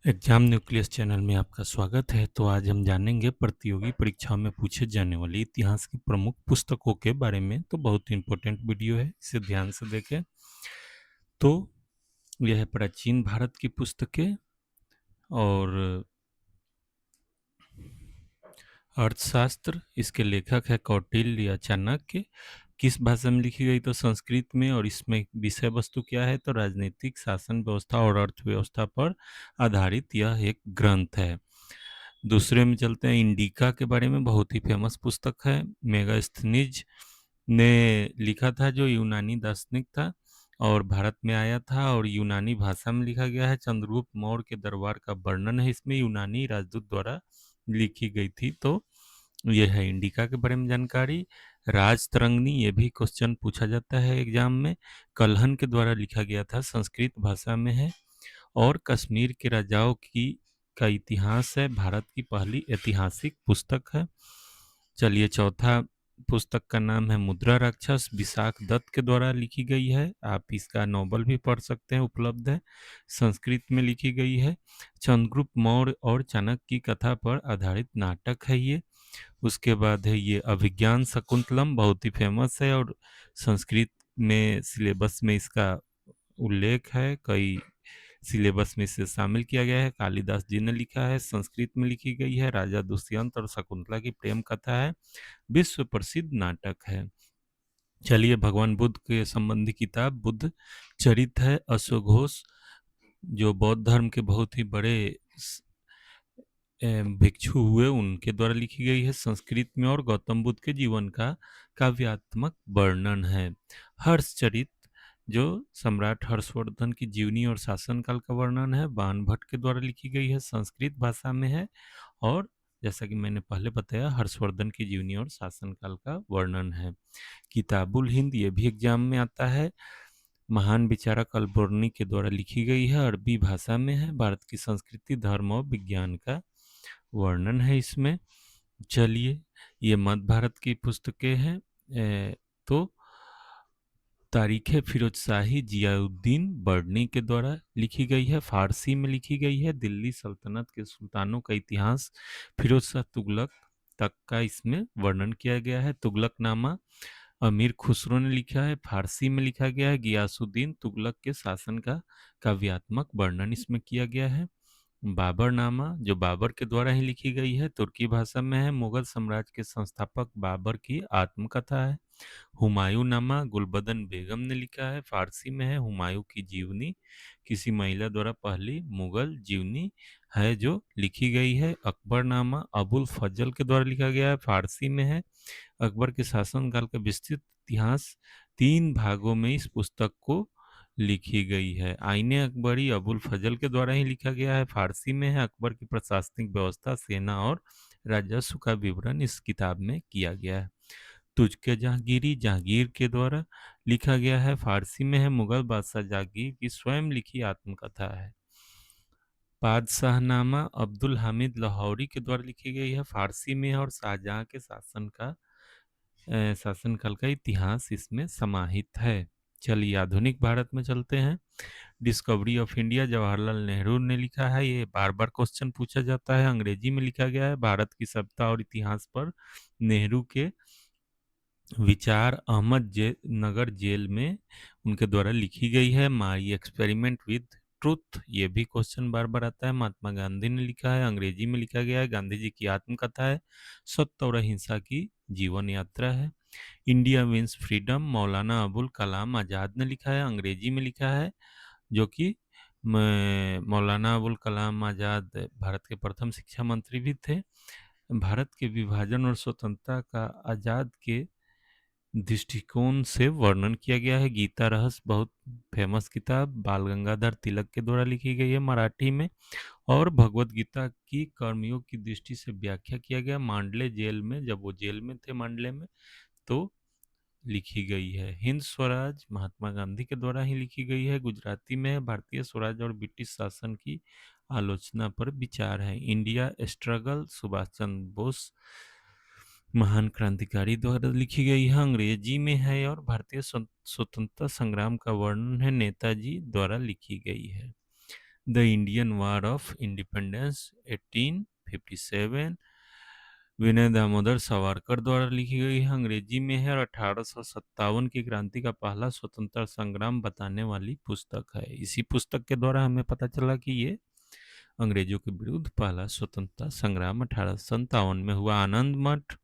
Exam nucleus channel में आपका स्वागत है। तो आज हम जानेंगे प्रतियोगी परीक्षाओं में पूछे जाने वाले इतिहास की प्रमुख पुस्तकों के बारे में। तो बहुत इंपॉर्टेंट वीडियो है, इसे ध्यान से देखें। तो यह है प्राचीन भारत की पुस्तकें और अर्थशास्त्र। इसके लेखक है कौटिल्य या चाणक्य। किस भाषा में लिखी गई? तो संस्कृत में। और इसमें विषय वस्तु क्या है? तो राजनीतिक, शासन व्यवस्था और अर्थव्यवस्था पर आधारित यह एक ग्रंथ है। दूसरे में चलते हैं, इंडिका के बारे में बहुत ही फेमस पुस्तक है। मेगास्थनीज ने लिखा था, जो यूनानी दार्शनिक था और भारत में आया था और यूनानी भाषा में लिखा गया है। चंद्रगुप्त मौर्य के दरबार का वर्णन है इसमें, यूनानी राजदूत द्वारा लिखी गई थी। तो यह है इंडिका के बारे में जानकारी। राजतरंगिणी, ये भी क्वेश्चन पूछा जाता है एग्जाम में। कल्हन के द्वारा लिखा गया था, संस्कृत भाषा में है। और कश्मीर के राजाओं की का इतिहास है, भारत की पहली ऐतिहासिक पुस्तक है। चलिए, चौथा पुस्तक का नाम है मुद्रा राक्षस, विशाख दत्त के द्वारा लिखी गई है। आप इसका नोवेल भी पढ़ सकते हैं, उपलब्ध है, संस्कृत में लिखी गई है। चंद्रगुप्त मौर्य और चाणक्य की कथा पर आधारित नाटक है ये। उसके बाद है ये अभिज्ञान शकुंतलम, बहुत ही फेमस है और संस्कृत में सिलेबस में इसका उल्लेख है, कई सिलेबस में इसे शामिल किया गया है। कालिदास जी ने लिखा है, संस्कृत में लिखी गई है। राजा दुष्यंत और शकुंतला की प्रेम कथा है, विश्व प्रसिद्ध नाटक है। चलिए, भगवान बुद्ध के संबंधी किताब बुद्ध चरित है, अश्वघोष, जो बौद्ध धर्म के बहुत ही बड़े भिक्षु हुए उनके द्वारा लिखी गई है संस्कृत में। और गौतम बुद्ध के जीवन का काव्यात्मक वर्णन है। हर्षचरित, जो सम्राट हर्षवर्धन की जीवनी और शासनकाल का वर्णन है, बाण भट्ट के द्वारा लिखी गई है, संस्कृत भाषा में है। और जैसा कि मैंने पहले बताया, हर्षवर्धन की जीवनी और शासनकाल का वर्णन है। किताबुल हिंद, ये भी एग्जाम में आता है, महान विचारक अल-बर्नी के द्वारा लिखी गई है, अरबी भाषा में है। भारत की संस्कृति, धर्म और विज्ञान का वर्णन है इसमें। चलिए, ये मध्य भारत की पुस्तकें हैं। तो तारीख फिरोज शाही जियाउद्दीन बर्नी के द्वारा लिखी गई है, फारसी में लिखी गई है। दिल्ली सल्तनत के सुल्तानों का इतिहास, फिरोज शाह तुगलक तक का इसमें वर्णन किया गया है। तुगलकनामा अमीर खुसरो ने लिखा है, फारसी में लिखा गया है। गियासुद्दीन तुगलक के शासन का काव्यात्मक वर्णन इसमें किया गया है। बाबरनामा, जो बाबर के द्वारा ही लिखी गई है, तुर्की भाषा में है। मुगल साम्राज्य के संस्थापक बाबर की आत्मकथा है। हुमायूं नामा गुलबदन बेगम ने लिखा है, फारसी में है। हुमायूं की जीवनी किसी महिला द्वारा पहली मुगल जीवनी है जो लिखी गई है। अकबरनामा अबुल फजल के द्वारा लिखा गया है, फारसी में है। अकबर के शासनकाल का विस्तृत इतिहास 3 भागों में इस पुस्तक को लिखी गई है। आईने अकबरी अबुल फजल के द्वारा ही लिखा गया है, फारसी में है। अकबर की प्रशासनिक व्यवस्था, सेना और राजस्व का विवरण इस किताब में किया गया है। तुझके जहांगीरी जहांगीर के द्वारा लिखा गया है, फारसी में है। मुगल बादशाह जहांगीर की स्वयं लिखी आत्मकथा है। बादशाहनामा अब्दुल हामिद लाहौरी के द्वारा लिखी गई है, फारसी में है। और शाहजहां के शासनकाल का इतिहास इसमें समाहित है। चलिए, आधुनिक भारत में चलते हैं। Discovery of India Jawaharlal Nehru ने लिखा है, ये बार बार क्वेश्चन पूछा जाता है। अंग्रेजी में लिखा गया है। भारत की सभ्यता और इतिहास पर नेहरू के विचार नगर जेल में उनके द्वारा लिखी गई है। माई एक्सपेरिमेंट विद ट्रुथ, ये भी क्वेश्चन बार बार आता है। महात्मा गांधी ने लिखा है, अंग्रेजी में लिखा गया है। गांधी जी की आत्मकथा है। सत्य और अहिंसा की जीवन यात्रा है। India wins freedom, Maulana Abul Kalam Azad ने लिखा है, अंग्रेजी में लिखा है। जो कि मौलाना अबुल कलाम आजाद भारत के प्रथम शिक्षा मंत्री भी थे। भारत के विभाजन और स्वतंत्रता का आजाद के दृष्टिकोण से वर्णन किया गया है। गीता रहस्य, बहुत फेमस किताब, बाल गंगाधर तिलक के द्वारा लिखी गई है मराठी में। और भगवत गीता की कर्मयोग की दृष्टि से व्याख्या किया गया मांडले जेल में, जब वो जेल में थे मांडले में, तो लिखी गई है। हिंद स्वराज महात्मा गांधी के द्वारा ही लिखी गई है, गुजराती में है। भारतीय स्वराज और ब्रिटिश शासन की आलोचना पर विचार है। इंडिया स्ट्रगल सुभाष चंद्र बोस महान क्रांतिकारी द्वारा लिखी गई है, अंग्रेजी में है। और भारतीय स्वतंत्रता संग्राम का वर्णन है, नेताजी द्वारा लिखी गई है। The Indian war of independence 1857 विनय दामोदर सावरकर द्वारा लिखी गई है, अंग्रेजी में है और 1857 की क्रांति का पहला स्वतंत्रता संग्राम बताने वाली पुस्तक है। इसी पुस्तक के द्वारा हमें पता चला कि ये अंग्रेजों के विरुद्ध पहला स्वतंत्रता संग्राम 1857 में हुआ। आनंद मठ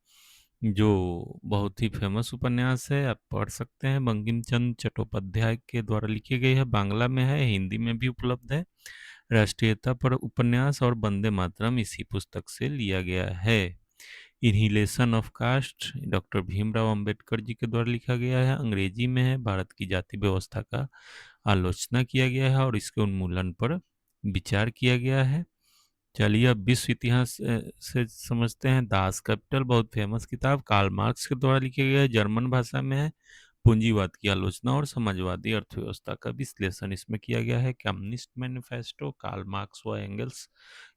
जो बहुत ही फेमस उपन्यास है, आप पढ़ सकते हैं, बंकिम चंद्र चट्टोपाध्याय के द्वारा लिखी गई है, बांग्ला में है, हिंदी में भी उपलब्ध है। राष्ट्रीयता पर उपन्यास और वंदे मातरम इसी पुस्तक से लिया गया है। Annihilation of caste doctor Bhimrao Ambedkar ji के द्वारा लिखा गया है, अंग्रेजी में है, भारत की जाति व्यवस्था का आलोचना किया गया है और इसके उन्मूलन पर विचार किया गया है। चलिए अब विश्व इतिहास से समझते हैं। दास कैपिटल बहुत फेमस किताब, कार्ल मार्क्स के द्वारा लिखी गई है, जर्मन भाषा में है, पूंजीवाद की आलोचना और समाजवादी अर्थव्यवस्था का विश्लेषण इसमें किया गया है। कम्युनिस्ट मैनिफेस्टो कार्ल मार्क्स व एंगल्स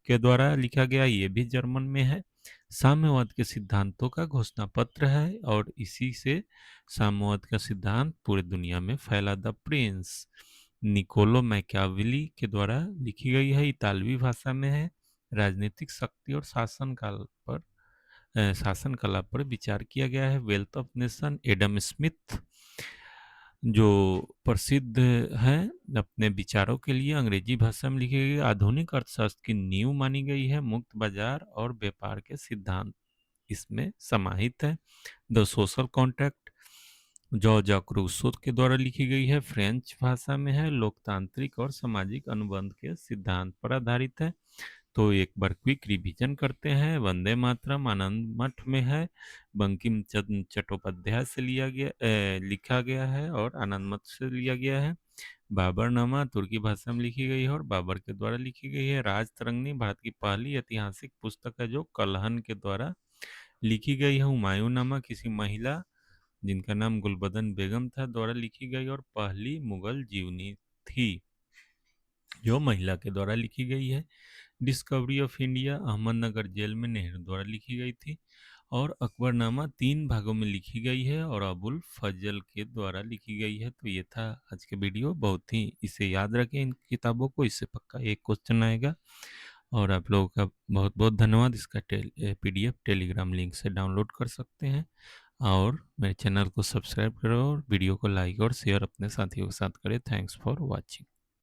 के द्वारा लिखा गया, ये भी जर्मन में है। साम्यवाद के सिद्धांतों का घोषणा पत्र है और इसी से साम्यवाद का सिद्धांत पूरी दुनिया में फैला। द प्रिंस निकोलो मैकियावेली के द्वारा लिखी गई है, इतालवी भाषा में है, राजनीतिक शक्ति और शासन कला पर विचार किया गया है। Wealth of nation Adam Smith जो प्रसिद्ध है अपने विचारों के लिए, अंग्रेजी भाषा में लिखी गई, आधुनिक अर्थशास्त्र की नींव मानी गई है। मुक्त बाजार और व्यापार के सिद्धांत इसमें समाहित है। The social contract George Rousseau के द्वारा लिखी गई है, फ्रेंच भाषा में है, लोकतांत्रिक और सामाजिक अनुबंध के सिद्धांत पर आधारित है। तो एक बार क्विक रिवीजन करते हैं। वंदे मातरम आनंद मठ में है, बंकिम चंद्र चट्टोपाध्याय से लिखा गया है और आनंद मठ से लिया गया है। बाबरनामा तुर्की भाषा में लिखी गई है और बाबर के द्वारा लिखी गई है। राज तरंगिणी भारत की पहली ऐतिहासिक पुस्तक है जो कलहन के द्वारा लिखी गई है। हुमायूं नामा किसी महिला जिनका नाम गुलबदन बेगम था द्वारा लिखी गई और पहली मुगल जीवनी थी जो महिला के द्वारा लिखी गई है। Discovery of India Ahmednagar jail में नेहरू द्वारा लिखी गई थी और अकबरनामा 3 भागों में लिखी गई है और अबुल फजल के द्वारा लिखी गई है। तो ये था आज के वीडियो, बहुत ही इसे याद रखें इन किताबों को, इससे पक्का एक क्वेश्चन आएगा। और आप लोगों का बहुत बहुत धन्यवाद। इसका PDF टेलीग्राम लिंक से डाउनलोड कर सकते हैं और मेरे चैनल को सब्सक्राइब करो और वीडियो को लाइक और शेयर अपने साथियों के साथ करें। Thanks for watching.